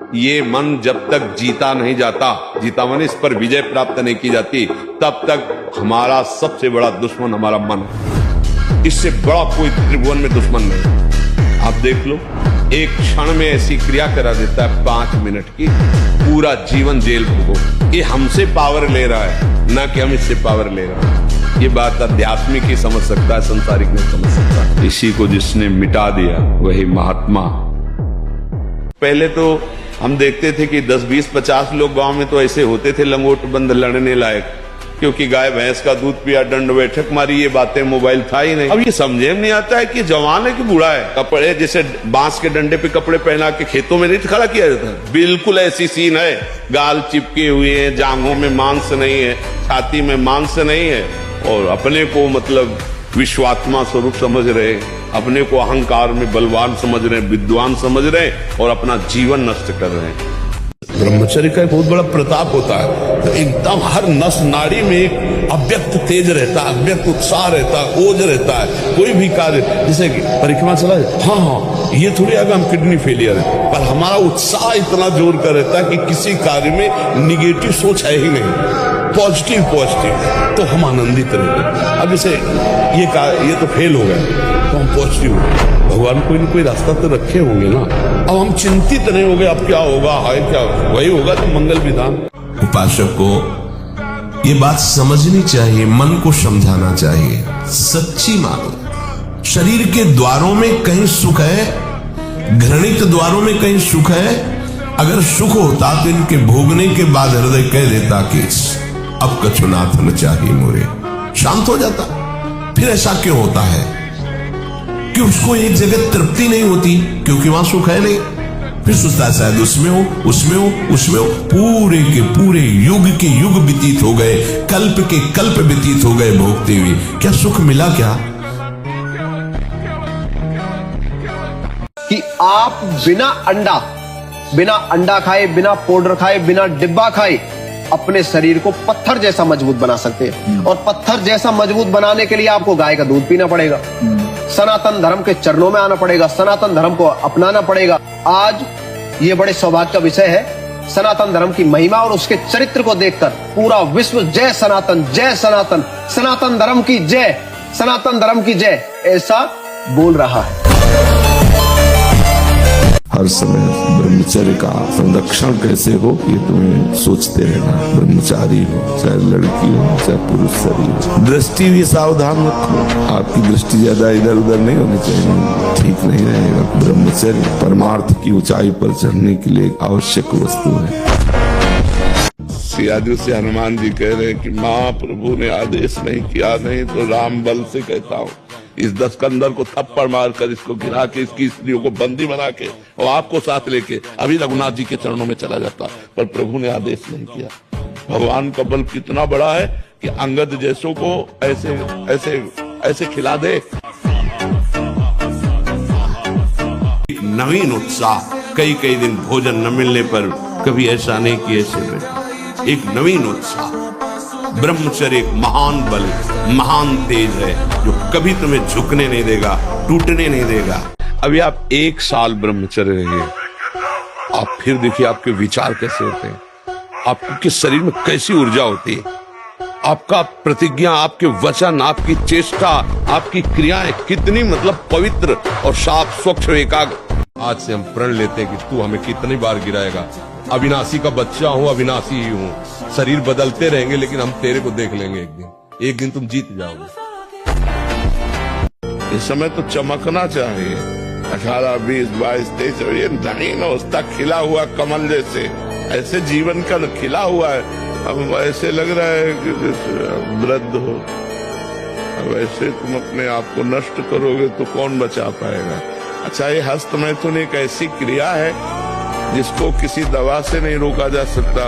ये मन जब तक जीता नहीं जाता, जीता मन इस पर विजय प्राप्त नहीं की जाती, तब तक हमारा सबसे बड़ा दुश्मन हमारा मन है। इससे बड़ा कोई त्रिभुवन में दुश्मन नहीं। आप देख लो, एक क्षण में ऐसी क्रिया करा देता है 5 मिनट की, पूरा जीवन जेल भोगो। ये हमसे पावर ले रहा है, ना कि हम इससे पावर ले रहे हैं। ये बात आध्यात्मिक ही समझ सकता है, संसारिक नहीं समझ सकता। इसी को जिसने मिटा दिया वही महात्मा। पहले तो हम देखते थे कि 10, 20, 50 लोग गांव में तो ऐसे होते थे लंगोट बंद लड़ने लायक, क्योंकि गाय भैंस का दूध पिया, दंड बैठक मारी, ये बातें, मोबाइल था ही नहीं। अब ये समझे में नहीं आता है कि जवान है कि बूढ़ा है। कपड़े जैसे बांस के डंडे पे कपड़े पहना के खेतों में नहीं खड़ा किया जाता, बिल्कुल ऐसी सीन है। गाल चिपके हुए हैं, जांघों में मांस नहीं है, छाती में मांस नहीं है, और अपने को मतलब विश्वात्मा स्वरूप समझ रहे, अपने को अहंकार में बलवान समझ रहे, विद्वान समझ रहे, और अपना जीवन नष्ट कर रहे हैं। ब्रह्मचर्य का एक बहुत बड़ा प्रताप होता है, तो एकदम हर नस नाड़ी में एक अव्यक्त तेज रहता है, अव्यक्त उत्साह रहता है, ओज रहता है। कोई भी कार्य, जैसे परिक्रमा चला जाए, हाँ ये थोड़ी आगे हम किडनी फेलियर है, पर हमारा उत्साह इतना जोर का रहता है कि किसी कार्य में निगेटिव सोच है ही नहीं, पॉजिटिव, तो हम आनंदित रहते। अब जैसे ये तो फेल हो गया, तो हम पॉजिटिव हो गए। भगवान कोई न कोई रास्ता तो रखे होंगे ना। अब हम चिंतित नहीं हो गए अब क्या होगा, हाय क्या वही होगा तो मंगल विधान। उपासक को ये बात समझनी चाहिए, मन को समझाना चाहिए। सच्ची मानो शरीर के द्वारों में कहीं सुख है, घृणित द्वारों में कहीं सुख है। अगर सुख होता तो इनके भोगने के बाद हृदय कह देता कि अब कछुनाथ न चाहिए मोरे, शांत हो जाता। फिर ऐसा क्यों होता है कि उसको एक जगह तृप्ति नहीं होती, क्योंकि वहां सुख है नहीं। फिर सोचता है शायद उसमें हो, उसमें हो, उसमें हो। पूरे के पूरे युग के युग व्यतीत हो गए, कल्प के कल्प व्यतीत हो गए भोगते हुए, क्या सुख मिला क्या? कि आप बिना अंडा खाए, बिना पाउडर खाए, बिना डिब्बा खाए अपने शरीर को पत्थर जैसा मजबूत बना सकते हैं। और पत्थर जैसा मजबूत बनाने के लिए आपको गाय का दूध पीना पड़ेगा, सनातन धर्म के चरणों में आना पड़ेगा, सनातन धर्म को अपनाना पड़ेगा। आज ये बड़े सौभाग्य का विषय है, सनातन धर्म की महिमा और उसके चरित्र को देखकर पूरा विश्व जय सनातन, जय सनातन, सनातन धर्म की जय, सनातन धर्म की जय ऐसा बोल रहा है। हर समय ब्रह्मचर्य का संरक्षण कैसे हो ये तुम्हें सोचते रहना। ब्रह्मचारी हो, चाहे लड़की हो, चाहे पुरुष शरीर हो, दृष्टि भी सावधान रखो। आपकी दृष्टि ज्यादा इधर उधर नहीं होनी चाहिए, ठीक नहीं रहेगा। ब्रह्मचर्य परमार्थ की ऊंचाई पर चढ़ने के लिए आवश्यक वस्तु है। सियाजू से हनुमान जी कह रहे हैं कि महाप्रभु ने आदेश नहीं किया, नहीं तो राम बल से कहता हूँ इस दस्कंदर को थप्पड़ मारकर, इसको गिरा के, इसकी स्त्रियों को बंदी बना के और आपको साथ लेके अभी रघुनाथ जी के चरणों में चला जाता, पर प्रभु ने आदेश नहीं किया। भगवान का बल कितना बड़ा है कि अंगद जैसों को ऐसे ऐसे ऐसे खिला दे। एक नवीन उत्साह, कई दिन भोजन न मिलने पर कभी ऐसा नहीं कि ऐसे बैठे, एक नवीन उत्साह। ब्रह्मचर्य एक महान बल, महान तेज है जो कभी तुम्हें झुकने नहीं देगा, टूटने नहीं देगा। अभी आप 1 साल ब्रह्मचर्य रहिए, आप फिर देखिए आपके विचार कैसे होते हैं, आपके शरीर में कैसी ऊर्जा होती है, आपका प्रतिज्ञा, आपके वचन, आपकी चेष्टा, आपकी क्रियाएं कितनी मतलब पवित्र और साफ, स्वच्छ, एकाग्र। आज से हम प्रण लेते हैं कि तू हमें कितनी बार गिराएगा। अविनाशी का बच्चा हूं, अविनाशी ही हूं, शरीर बदलते रहेंगे लेकिन हम तेरे को देख लेंगे एक दिन तुम जीत जाओगे। इस समय तो चमकना चाहिए। 18, 20, 22, 23 ये नवीन अवस्था, खिला हुआ कमल जैसे, ऐसे जीवन का खिला हुआ है। अब ऐसे लग रहा है कि वृद्ध हो, अब ऐसे तुम अपने आप को नष्ट करोगे तो कौन बचा पाएगा। अच्छा, ये हस्त मैथुन एक ऐसी क्रिया है जिसको किसी दवा से नहीं रोका जा सकता,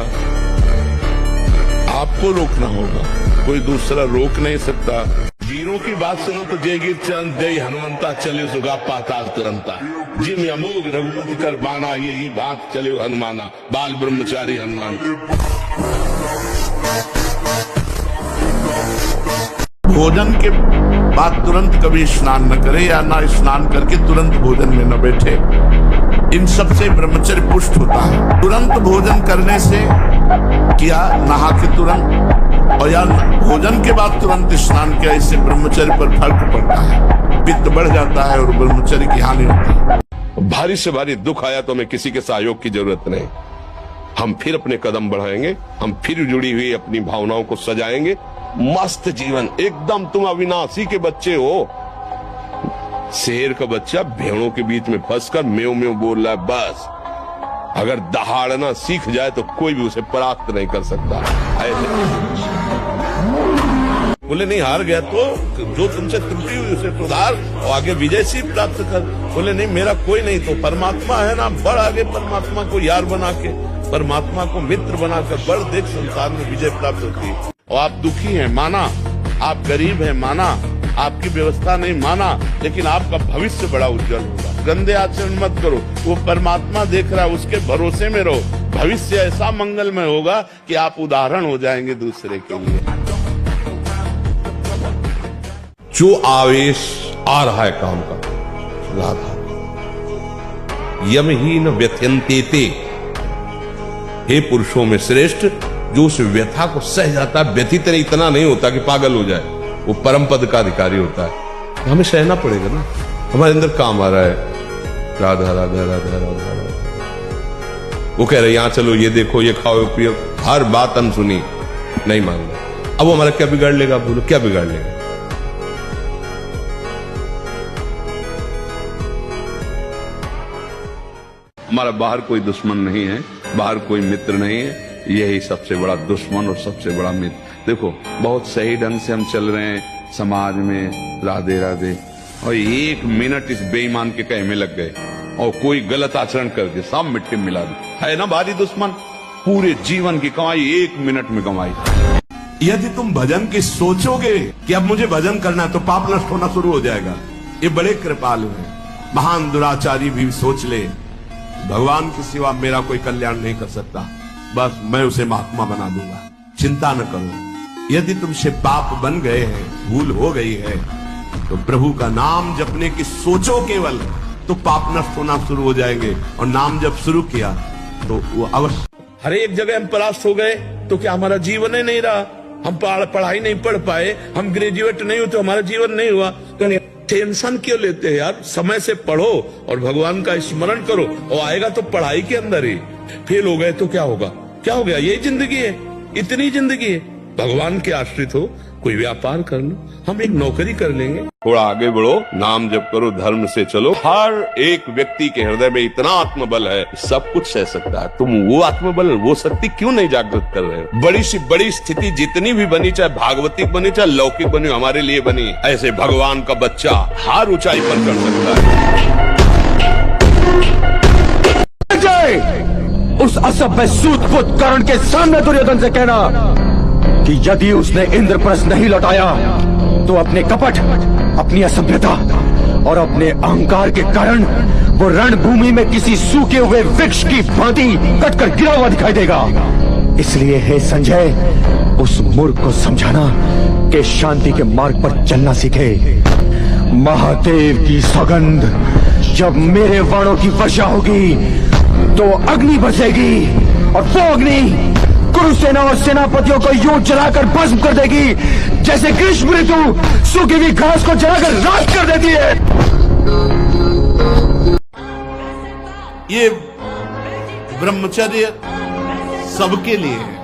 आपको रोकना होगा, कोई दूसरा रोक नहीं सकता। वीरों की बात सुनो तो जय गिर चंद, जय हनुमंता, चले सुगा पाताल तुरंता, जिम अमोघ रघुपति कर बाना, यही बात चले हनुमाना, बाल ब्रह्मचारी हनुमान। भोजन के बाद तुरंत कभी स्नान न करे, या ना स्नान करके तुरंत भोजन में न बैठे। इन सब से ब्रह्मचर्य पुष्ट होता है। तुरंत भोजन करने से किया, नहा के तुरंत, और या भोजन के बाद तुरंत स्नान किया, इससे ब्रह्मचर्य पर फर्क पड़ता है, पित्त बढ़ जाता है और ब्रह्मचर्य की हानि होती है। भारी से भारी दुख आया तो हमें किसी के सहयोग की जरूरत नहीं, हम फिर अपने कदम बढ़ाएंगे, हम फिर जुड़ी हुई अपनी भावनाओं को सजाएंगे। मस्त जीवन एकदम, तुम अविनाशी के बच्चे हो। शेर का बच्चा भेड़ों के बीच में फंसकर म्यों म्यों बोल रहा है, बस अगर दहाड़ना सीख जाए तो कोई भी उसे परास्त नहीं कर सकता। बोले नहीं, हार गया तो जो तुमसे त्रुटि हुई उसे सुधार और आगे विजय सी प्राप्त कर। बोले नहीं, मेरा कोई नहीं तो परमात्मा है ना, बढ़ आगे परमात्मा को यार बना के, परमात्मा को मित्र बनाकर बढ़, देख संसार में विजय प्राप्त होती है। और आप दुखी हैं माना, आप गरीब हैं माना, आपकी व्यवस्था नहीं माना, लेकिन आपका भविष्य बड़ा उज्जवल होगा। गंदे आचरण मत करो, वो परमात्मा देख रहा है, उसके भरोसे में रहो। भविष्य ऐसा मंगलमय होगा कि आप उदाहरण हो जाएंगे दूसरे के लिए। जो आवेश आ रहा है काम का, राधा यमहीन व्यथयन्ते, हे पुरुषों में श्रेष्ठ, जो उस व्यथा को सह जाता है, व्यथित नहीं, इतना नहीं होता कि पागल हो जाए, वो परम पद का अधिकारी होता है। हमें सहना पड़ेगा ना, हमारे अंदर काम आ रहा है, राधा राधा राधा राधा राधा। वो कह रहे यहां चलो, ये देखो, ये खाओ पियो, हर बात अनसुनी, नहीं मान रहे। अब वो हमारा क्या बिगाड़ लेगा? बोलो क्या बिगाड़ लेगा? हमारा बाहर कोई दुश्मन नहीं है, बाहर कोई मित्र नहीं है, यही सबसे बड़ा दुश्मन और सबसे बड़ा मित्र। देखो बहुत सही ढंग से हम चल रहे हैं समाज में, राधे राधे, और एक मिनट इस बेईमान के कहे में लग गए और कोई गलत आचरण कर दे, सब मिट्टी में मिला दे, है ना भारी दुश्मन। पूरे जीवन की कमाई 1 मिनट में कमाई। यदि तुम भजन की सोचोगे कि अब मुझे भजन करना है, तो पाप नष्ट होना शुरू हो जाएगा। ये बड़े कृपालु हैं। महान दुराचारी भी सोच ले, भगवान के सिवा मेरा कोई कल्याण नहीं कर सकता, बस मैं उसे महात्मा बना दूंगा, चिंता न करो। यदि तुमसे पाप बन गए हैं, भूल हो गई है, तो प्रभु का नाम जपने की सोचो केवल, तो पाप नष्ट होना शुरू हो जाएंगे। और नाम जब शुरू किया तो वो अवश्य। हर एक जगह हम परास्त हो गए तो क्या हमारा जीवन ही नहीं रहा? हम पढ़ाई नहीं पढ़ पाए, हम ग्रेजुएट नहीं हुए तो हमारा जीवन नहीं हुआ? तो टेंशन क्यों लेते हैं यार? समय से पढ़ो और भगवान का स्मरण करो, और आएगा तो पढ़ाई के अंदर ही। फेल हो गए तो क्या होगा? क्या हो गया? यही जिंदगी है, इतनी जिंदगी है। भगवान के आश्रित हो, कोई व्यापार कर लो, हम एक नौकरी कर लेंगे। थोड़ा आगे बढ़ो, नाम जप करो, धर्म से चलो। हर एक व्यक्ति के हृदय में इतना आत्मबल है, सब कुछ सह सकता है। तुम वो आत्मबल, वो शक्ति क्यों नहीं जागृत कर रहे हो? बड़ी सी बड़ी स्थिति जितनी भी बनी, चाहे भागवतिक बनी, चाहे लौकिक बनी, हमारे लिए बनी, ऐसे भगवान का बच्चा हर ऊंचाई पर चढ़ सकता है। उस असभ्य सूत-पुत कर्ण के सामने दुर्योधन से कहना कि यदि उसने इंद्रप्रस्थ नहीं लौटाया तो अपने कपट, अपनी असभ्यता और अपने अहंकार के कारण वो रणभूमि में किसी सूखे हुए वृक्ष की भांति कटकर गिरा हुआ दिखाई देगा। इसलिए हे संजय, उस मूर्ख को समझाना कि शांति के मार्ग पर चलना सीखे। महादेव की सौगंध, जब मेरे वाणों की वर्षा होगी तो अग्नि बरसेगी, और वो अग्नि कुरुसेना और सेनापतियों को यूं जलाकर भस्म कर देगी जैसे ग्रीष्म ऋतु सूखी हुई घास को जलाकर राख कर देती है। ये ब्रह्मचर्य सबके लिए है,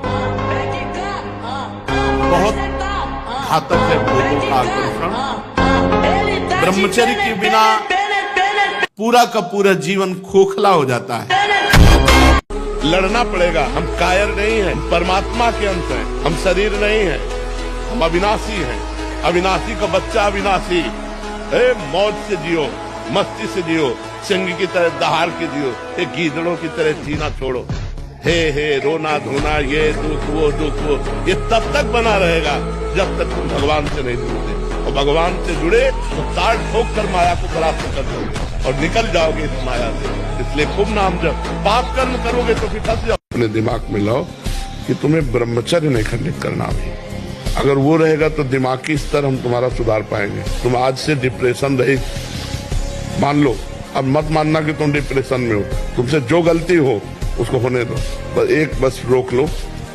बहुत घातक है भोगों का आकर्षण। ब्रह्मचर्य के बिना पूरा का पूरा जीवन खोखला हो जाता है। लड़ना पड़ेगा, हम कायर नहीं हैं, परमात्मा के अंश हैं, हम शरीर नहीं हैं, हम अविनाशी हैं। अविनाशी का बच्चा अविनाशी। मौज से जियो, मस्ती से जियो, सिंह की तरह दहाड़ के जियो, गीदड़ों की तरह जीना छोड़ो। हे रोना धोना, ये दुख वो, ये तब तक बना रहेगा जब तक तुम भगवान से नहीं जुड़ते। और भगवान से जुड़े तो ताड़ ठोक कर माया को परास्त कर दोगे और निकल जाओगे इस माया से। इसलिए खूब नाम जप। पाप कर्म करोगे तो फिर फंस जाओ। अपने दिमाग में लाओ कि तुम्हें ब्रह्मचर्य नहीं खंडित करना भी। अगर वो रहेगा तो दिमागी स्तर हम तुम्हारा सुधार पाएंगे। तुम आज से डिप्रेशन रहित, मान लो अब मत मानना कि तुम डिप्रेशन में हो, तुमसे जो गलती हो उसको होने दो, बस रोक लो,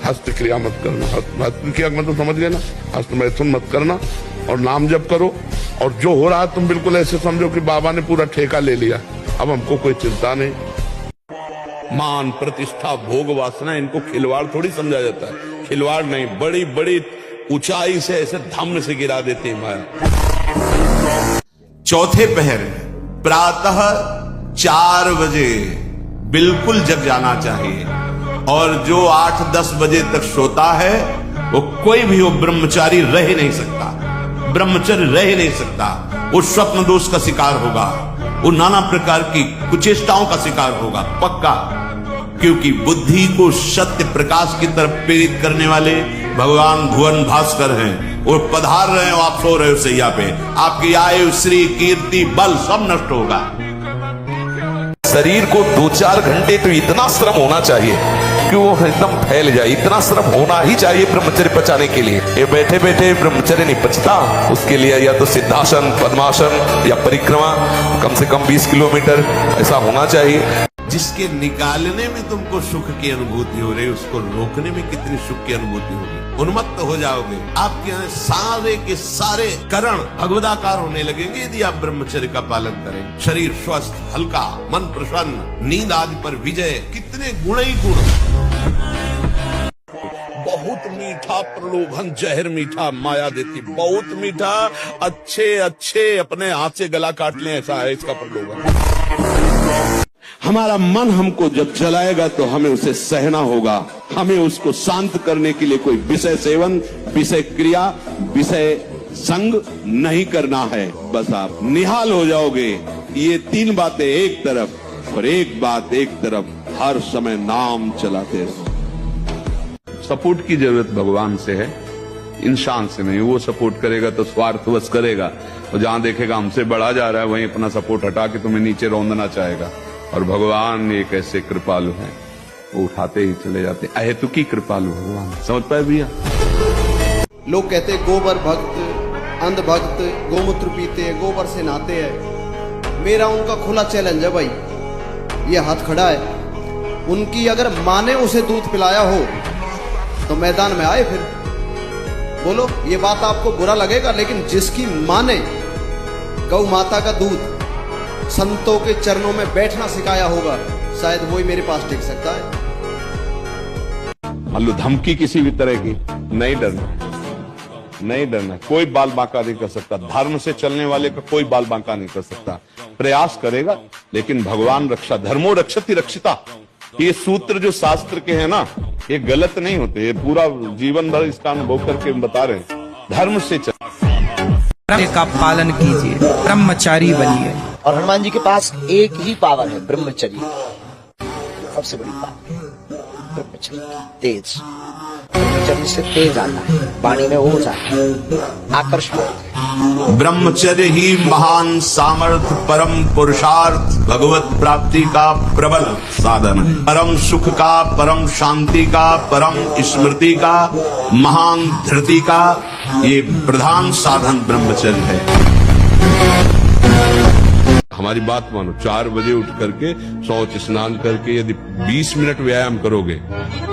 हस्त क्रिया मत करना। हस्त क्रिया मतलब समझ गए ना, हस्त मैथुन मत करना और नाम जप करो। और जो हो रहा है तुम बिल्कुल ऐसे समझो कि बाबा ने पूरा ठेका ले लिया, अब हमको कोई चिंता नहीं। मान, प्रतिष्ठा, भोग, वासना, इनको खिलवाड़ थोड़ी समझा जाता है। खिलवाड़ नहीं, बड़ी बड़ी ऊंचाई से ऐसे धम्म से गिरा देते हैं माया। चौथे पहर प्रातः 4 बजे बिल्कुल जग जाना चाहिए, और जो 8-10 बजे तक सोता है वो कोई भी वो ब्रह्मचारी रह ही नहीं सकता, ब्रह्मचर्य रह ही नहीं सकता। वो स्वप्न दोष का शिकार होगा, वो नाना प्रकार की कुचेष्टाओं का शिकार होगा पक्का, क्योंकि बुद्धि को सत्य प्रकाश की तरफ प्रेरित करने वाले भगवान भुवन भास्कर हैं। वो पधार रहे हो, आप सो रहे हो सैया पे, आपकी आयु, श्री, कीर्ति, बल सब नष्ट होगा। शरीर को 2-4 घंटे तो इतना श्रम होना चाहिए कि वो एकदम फैल जाए, इतना श्रम होना ही चाहिए ब्रह्मचर्य पचाने के लिए। ये बैठे बैठे ब्रह्मचर्य नहीं पचता, उसके लिए या तो सिद्धासन, पद्मासन या परिक्रमा कम से कम 20 किलोमीटर ऐसा होना चाहिए। जिसके निकालने में तुमको सुख की अनुभूति हो रही है, उसको रोकने में कितनी सुख की अनुभूति होगी। उन्मत्त हो जाओगे, आपके सारे के सारे करण भगवदाकार होने लगेंगे यदि आप ब्रह्मचर्य का पालन करें। शरीर स्वस्थ, हल्का, मन प्रसन्न, नींद आदि पर विजय, कितने गुण ही गुण। बहुत मीठा प्रलोभन जहर मीठा माया देती, बहुत मीठा, अच्छे अच्छे अपने हाथ से गला काट लें, ऐसा है इसका प्रलोभन। हमारा मन हमको जब जलाएगा तो हमें उसे सहना होगा, हमें उसको शांत करने के लिए कोई विषय सेवन, विषय क्रिया, विषय संग नहीं करना है। बस आप निहाल हो जाओगे। ये 3 बातें एक तरफ और एक बात एक तरफ, हर समय नाम चलाते रहो। सपोर्ट की जरूरत भगवान से है, इंसान से नहीं। वो सपोर्ट करेगा तो स्वार्थवश करेगा, और जहां देखेगा हमसे बढ़ा जा रहा है वहीं अपना सपोर्ट हटा के तुम्हें नीचे रौंदना चाहेगा। और भगवान एक ऐसे कृपालु हैं, वो उठाते ही चले जाते, अहेतुकी कृपालु भगवान। समझ पाए भैया? लोग कहते गोबर भक्त, अंध भक्त, गोमूत्र पीते हैं, गोबर से नहाते हैं। मेरा उनका खुला चैलेंज है भाई, ये हाथ खड़ा है, उनकी अगर माँ ने उसे दूध पिलाया हो तो मैदान में आए। फिर बोलो, ये बात आपको बुरा लगेगा, लेकिन जिसकी माँ ने गौ माता का दूध संतों के चरणों में बैठना सिखाया होगा, शायद वही मेरे पास टिक सकता है। मान लो धमकी किसी भी तरह की, नहीं डरना, नहीं डरना। कोई बाल बांका नहीं कर सकता, धर्म से चलने वाले का कोई बाल बांका नहीं कर सकता। प्रयास करेगा, लेकिन भगवान रक्षा, धर्मो रक्षति रक्षिता, ये सूत्र जो शास्त्र के हैं ना, ये गलत नहीं होते। ये पूरा जीवन भर इसका अनुभव करके बता रहे हैं। धर्म से चल का पालन कीजिए, ब्रह्मचारी बनिए। और हनुमान जी के पास एक ही पावर है, ब्रह्मचर्य। सबसे बड़ी पावर ब्रह्मचर्य, तेज। ब्रह्मचर्य से तेज आता है, वाणी में ओज आता है, आकर्षण। ब्रह्मचर्य ही महान सामर्थ्य, परम पुरुषार्थ, भगवत प्राप्ति का प्रबल साधन है। परम सुख का, परम शांति का, परम स्मृति का, महान धृति का ये प्रधान साधन ब्रह्मचर्य है। हमारी बात मानो, 4 बजे उठ करके शौच स्नान करके यदि 20 मिनट व्यायाम करोगे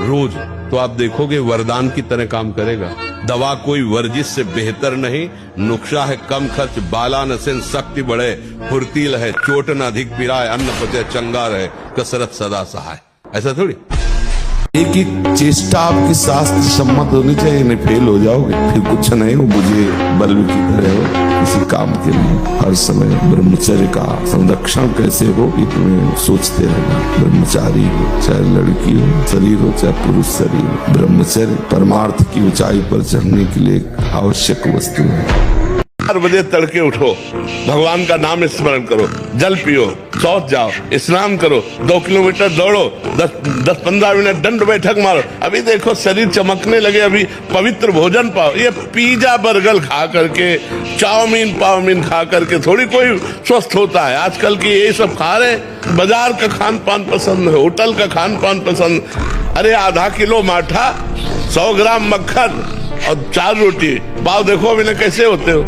रोज, तो आप देखोगे वरदान की तरह काम करेगा। दवा कोई वर्जिश से बेहतर नहीं, नुक्शा है कम खर्च, बाला नसेन शक्ति बढ़े, फुर्तील है, चोट न अधिक पिराए, अन्न पचे चंगा रहे, कसरत सदा सहाय। ऐसा थोड़ी। एक एक चेष्टा आपकी शास्त्र सम्मत होनी चाहिए, नहीं फेल हो जाओगे फिर कुछ नहीं हो। मुझे बल्ब की तरह हो किसी काम के लिए, हर समय ब्रह्मचर्य का संरक्षण कैसे हो ये तुम्हें सोचते रहना। ब्रह्मचारी हो, चाहे लड़की हो, शरीर हो चाहे पुरुष शरीर हो, ब्रह्मचर्य परमार्थ की ऊंचाई पर चढ़ने के लिए एक आवश्यक वस्तु है। 4 बजे तड़के उठो, भगवान का नाम स्मरण करो, जल पियो, शौच जाओ, स्नान करो, 2 किलोमीटर दौड़ो, 10-15 मिनट दंड बैठक मारो। अभी देखो शरीर चमकने लगे, अभी पवित्र भोजन पाओ। ये पिज्जा बर्गर खा करके, चाउमीन पाउमीन खा करके थोड़ी कोई स्वस्थ होता है। आजकल की ये सब खा रहे, बाजार का खान पान पसंद है, होटल का खान पान पसंद। अरे आधा किलो माठा, 100 ग्राम मक्खन और 4 रोटी, पाव देखो अभी कैसे होते हो।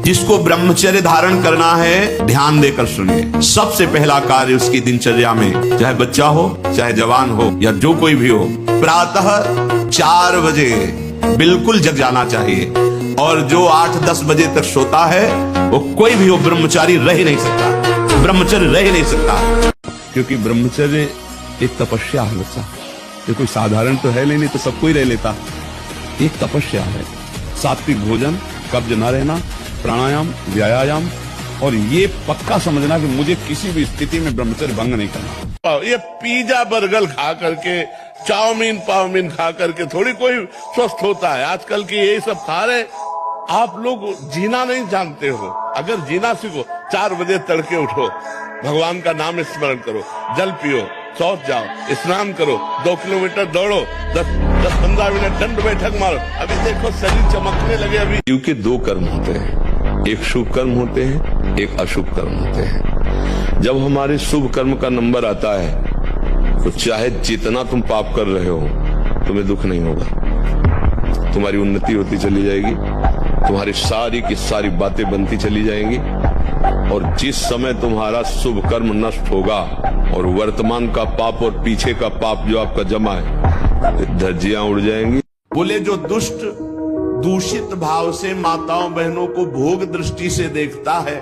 जिसको ब्रह्मचर्य धारण करना है, ध्यान देकर सुनिए। सबसे पहला कार्य उसकी दिनचर्या में, चाहे बच्चा हो, चाहे जवान हो, या जो कोई भी हो, प्रातः 4 बजे बिल्कुल जग जाना चाहिए। और जो 8-10 बजे तक सोता है, वो कोई भी हो, ब्रह्मचारी रह ही नहीं सकता, ब्रह्मचर्य रह ही नहीं सकता। क्योंकि ब्रह्मचर्य एक तपस्या है बच्चा, ये कोई साधारण तो है नहीं तो सब कोई रह लेता। एक तपस्या है। सात्विक भोजन, कब्ज न रहना, प्राणायाम, व्यायाम, और ये पक्का समझना कि मुझे किसी भी स्थिति में ब्रह्मचर्य भंग नहीं करना। ये पिज्जा बर्गर खा करके, चाउमीन पाउमीन खा करके थोड़ी कोई स्वस्थ होता है। आजकल की यही सब खा रहे। आप लोग जीना नहीं जानते हो। अगर जीना सीखो, 4 बजे तड़के उठो, भगवान का नाम स्मरण करो, जल पियो, शौच जाओ, स्नान करो, 2 किलोमीटर दौड़ो, 10-15 मिनट दंड बैठक मारो। अभी देखो शरीर चमकने लगे। अभी क्योंकि 2 कर्म होते हैं, एक शुभ कर्म होते हैं, एक अशुभ कर्म होते हैं। जब हमारे शुभ कर्म का नंबर आता है तो चाहे जितना तुम पाप कर रहे हो, तुम्हें दुख नहीं होगा, तुम्हारी उन्नति होती चली जाएगी, तुम्हारी सारी की सारी बातें बनती चली जाएंगी। और जिस समय तुम्हारा शुभ कर्म नष्ट होगा और वर्तमान का पाप और पीछे का पाप जो आपका जमा है, धज्जियां उड़ जाएंगी। बोले जो दुष्ट दूषित भाव से माताओं बहनों को भोग दृष्टि से देखता है,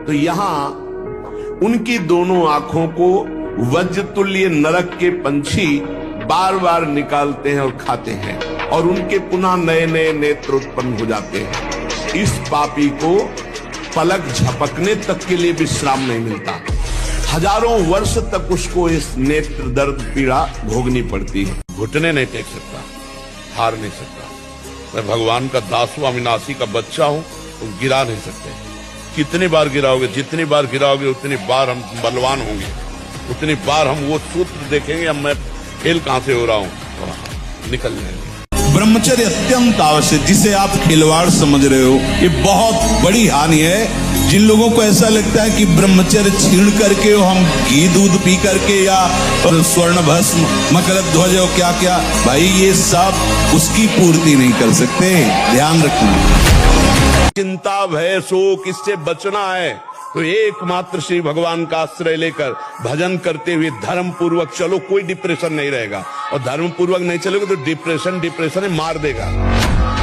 तो यहां उनकी दोनों आंखों को वज्र तुल्य नरक के पंछी बार बार निकालते हैं और खाते हैं, और उनके पुनः नए नए नेत्र उत्पन्न हो जाते हैं। इस पापी को पलक झपकने तक के लिए विश्राम नहीं मिलता। हजारों वर्ष तक उसको इस नेत्र दर्द पीड़ा भोगनी पड़ती है। घुटने नहीं टेक सकता, हार नहीं सकता। मैं भगवान का दास हूं, अविनाशी का बच्चा हूं, तो गिरा नहीं सकते। कितनी बार गिराओगे, जितनी बार गिराओगे उतनी बार हम बलवान होंगे, उतनी बार हम वो सूत्र देखेंगे, अब मैं खेल कहां से हो रहा हूं, निकल जाएंगे। ब्रह्मचर्य अत्यंत आवश्यक, जिसे आप खिलवाड़ समझ रहे हो, ये बहुत बड़ी हानि है। जिन लोगों को ऐसा लगता है कि ब्रह्मचर्य छीन करके हम घी दूध पी करके या स्वर्ण भस्म मकरत ध्वज और क्या क्या, भाई ये सब उसकी पूर्ति नहीं कर सकते, ध्यान रखना। चिंता भय शोक इससे बचना है तो एकमात्र श्री भगवान का आश्रय लेकर भजन करते हुए धर्म पूर्वक चलो, कोई डिप्रेशन नहीं रहेगा। और धर्म पूर्वक नहीं चलोगे तो डिप्रेशन मार देगा।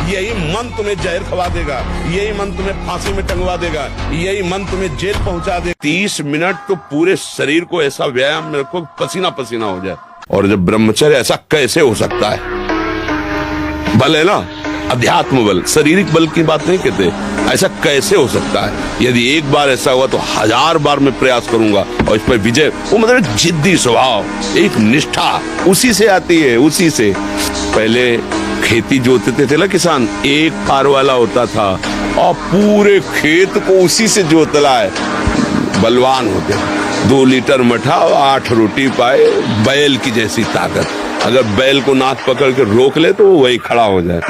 यही मन तुम्हें जहर खवा देगा, यही मन तुम्हें फांसी में टंगवा देगा, यही मन तुम्हें जेल पहुंचा देगा। 30 मिनट तो पूरे शरीर को ऐसा व्यायाम में रखो, पसीना पसीना हो जाए। और जब ब्रह्मचर्य, ऐसा कैसे हो सकता है? बल है ना, अध्यात्म बल, शारीरिक बल की बात नहीं कहते। ऐसा कैसे हो सकता है? यदि एक बार ऐसा हुआ तो 1000 बार मैं प्रयास करूंगा और इस पर विजय। वो मतलब जिद्दी स्वभाव, एक निष्ठा उसी से आती है, उसी से। पहले खेती जोतते थे ना किसान, एक पार वाला होता था और पूरे खेत को उसी से जोतला है, बलवान होते। 2 लीटर मठा और 8 रोटी पाए, बैल की जैसी ताकत। अगर बैल को नाक पकड़ के रोक ले तो वो वही खड़ा हो जाए।